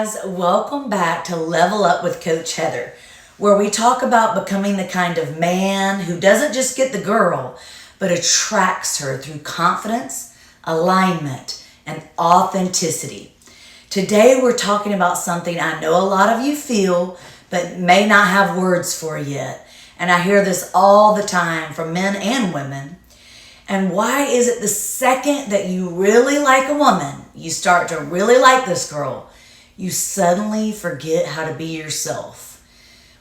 guys, welcome back to Level Up with Coach Heather, where we talk about becoming the kind of man who doesn't just get the girl, but attracts her through confidence, alignment, and authenticity. Today we're talking about something I know a lot of you feel, but may not have words for yet. And I hear this all the time from men and women. And why is it the second that you really like a woman, you start to really like this girl, you suddenly forget how to be yourself?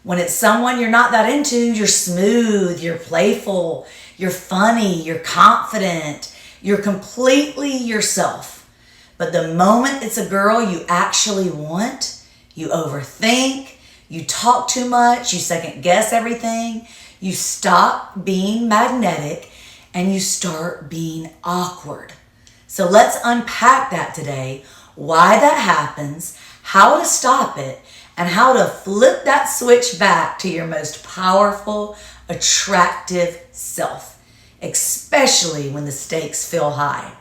When it's someone you're not that into, you're smooth, you're playful, you're funny, you're confident, you're completely yourself. But the moment it's a girl you actually want, you overthink, you talk too much, you second guess everything, you stop being magnetic, and you start being awkward. So let's unpack that today, why that happens, how to stop it, and how to flip that switch back to your most powerful, attractive self, especially when the stakes feel high.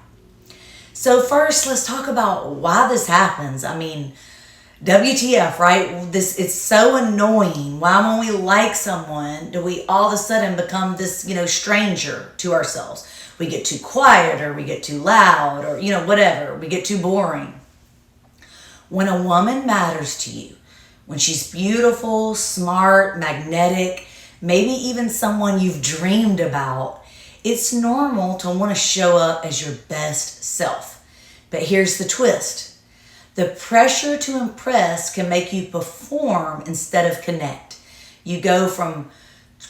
So first, let's talk about why this happens. WTF, right? It's so annoying. Why when we like someone do we all of a sudden become this, stranger to ourselves? We get too quiet, or we get too loud, or whatever. We get too boring. When a woman matters to you, when she's beautiful, smart, magnetic, maybe even someone you've dreamed about, it's normal to want to show up as your best self. But here's the twist. The pressure to impress can make you perform instead of connect. You go from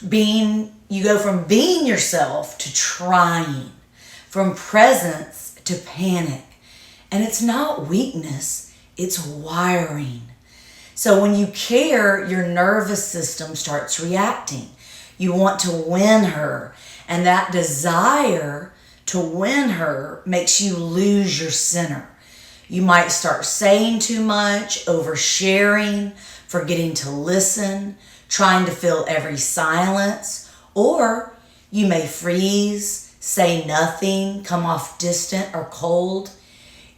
being yourself to trying, from presence to panic. And it's not weakness, it's wiring. So when you care, your nervous system starts reacting. You want to win her, and that desire to win her makes you lose your center. You might start saying too much, oversharing, forgetting to listen, trying to fill every silence, or you may freeze, say nothing, come off distant or cold.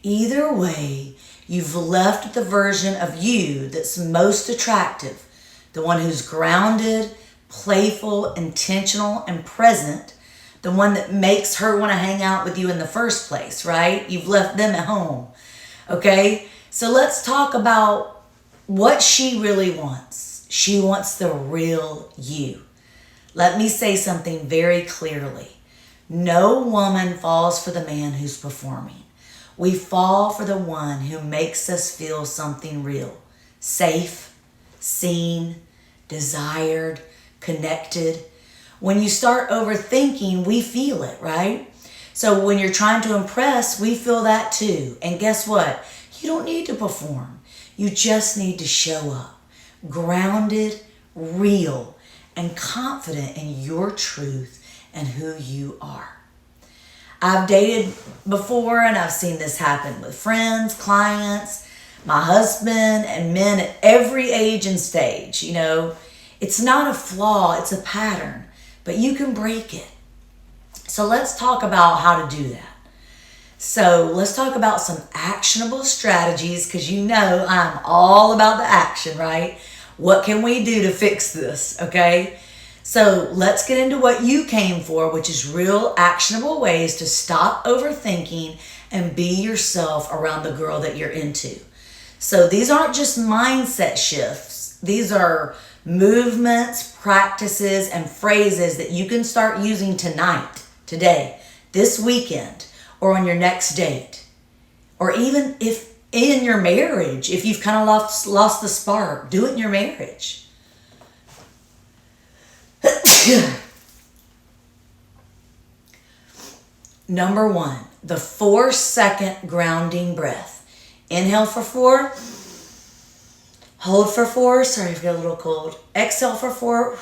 Either way, you've left the version of you that's most attractive, the one who's grounded, playful, intentional, and present, the one that makes her want to hang out with you in the first place, right? You've left them at home. Okay, so let's talk about what she really wants. She wants the real you. Let me say something very clearly. No woman falls for the man who's performing. We fall for the one who makes us feel something real, safe, seen, desired, connected. When you start overthinking, we feel it, right? So when you're trying to impress, we feel that too. And guess what? You don't need to perform. You just need to show up, grounded, real, and confident in your truth and who you are. I've dated before, and I've seen this happen with friends, clients, my husband, and men at every age and stage. It's not a flaw, it's a pattern, but you can break it. So let's talk about how to do that. So let's talk about some actionable strategies, because I'm all about the action, right? What can we do to fix this, okay? So let's get into what you came for, which is real actionable ways to stop overthinking and be yourself around the girl that you're into. So these aren't just mindset shifts. These are movements, practices, and phrases that you can start using tonight, today, this weekend, or on your next date. Or even if in your marriage, if you've kind of lost the spark, do it in your marriage. Number 1, the 4-second grounding breath. Inhale for 4. Hold for 4. Sorry if you got a little cold. Exhale for 4.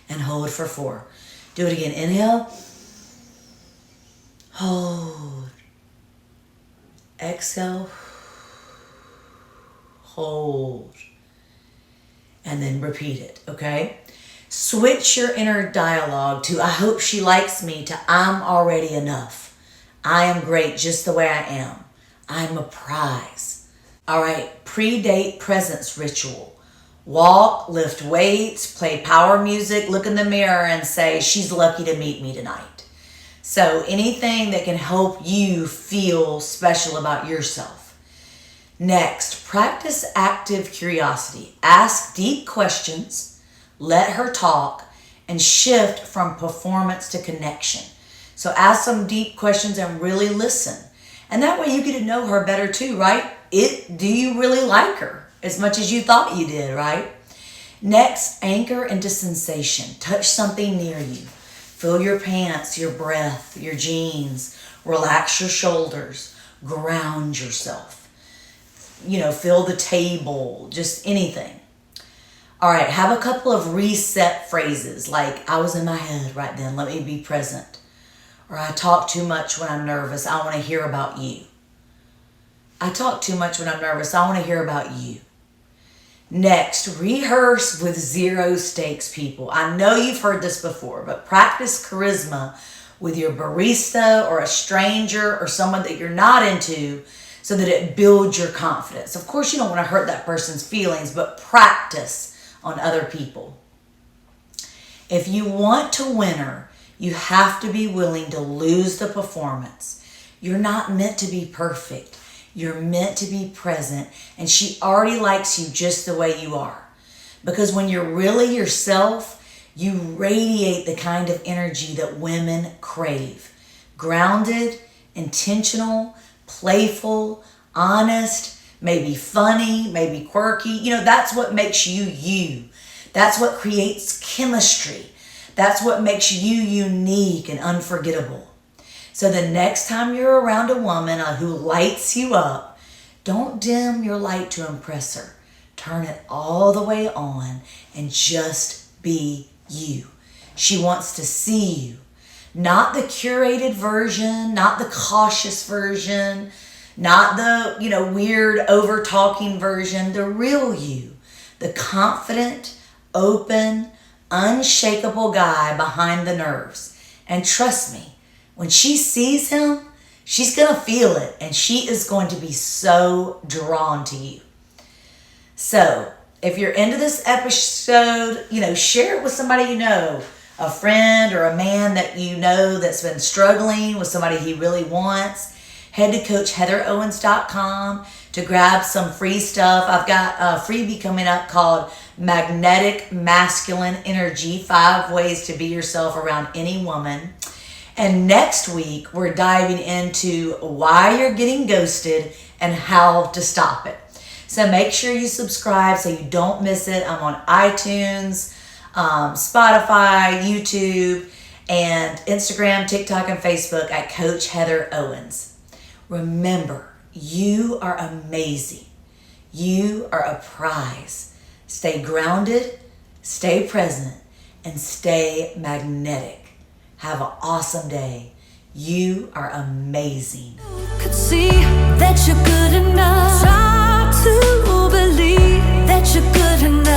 And hold for 4. Do it again. Inhale. Hold. Exhale. Hold. And then repeat it, okay? Switch your inner dialogue to I hope she likes me to I'm already enough. I am great just the way I am. I'm a prize. All right, pre-date presence ritual. Walk, lift weights, play power music, look in the mirror and say, she's lucky to meet me tonight. So anything that can help you feel special about yourself. Next, practice active curiosity. Ask deep questions, let her talk, and shift from performance to connection. So ask some deep questions and really listen. And that way you get to know her better too, right? Do you really like her as much as you thought you did, right? Next, anchor into sensation. Touch something near you. Feel your pants, your breath, your jeans. Relax your shoulders. Ground yourself. Feel the table, just anything. All right, have a couple of reset phrases like, I was in my head right then, let me be present. Or I talk too much when I'm nervous, I want to hear about you. I talk too much when I'm nervous, I want to hear about you. Next, rehearse with zero stakes, people. I know you've heard this before, but practice charisma with your barista or a stranger or someone that you're not into so that it builds your confidence. Of course, you don't want to hurt that person's feelings, but practice on other people. If you want to win her, you have to be willing to lose the performance. You're not meant to be perfect. You're meant to be present, and she already likes you just the way you are. Because when you're really yourself, you radiate the kind of energy that women crave. Grounded, intentional, playful, honest, maybe funny, maybe quirky. That's what makes you you. That's what creates chemistry. That's what makes you unique and unforgettable. So the next time you're around a woman who lights you up, don't dim your light to impress her. Turn it all the way on and just be you. She wants to see you. Not the curated version, not the cautious version, not the, weird over-talking version, the real you. The confident, open, unshakable guy behind the nerves. And trust me, when she sees him, she's going to feel it, and she is going to be so drawn to you. So, if you're into this episode, share it with somebody you know, a friend or a man that you know that's been struggling with somebody he really wants. Head to CoachHeatherOwens.com to grab some free stuff. I've got a freebie coming up called Magnetic Masculine Energy, 5 Ways to Be Yourself Around Any Woman. And next week, we're diving into why you're getting ghosted and how to stop it. So make sure you subscribe so you don't miss it. I'm on iTunes, Spotify, YouTube, and Instagram, TikTok, and Facebook at Coach Heather Owens. Remember, you are amazing. You are a prize. Stay grounded, stay present, and stay magnetic. Have an awesome day. You are amazing. Could see that you're good enough. Try to believe that you're good enough.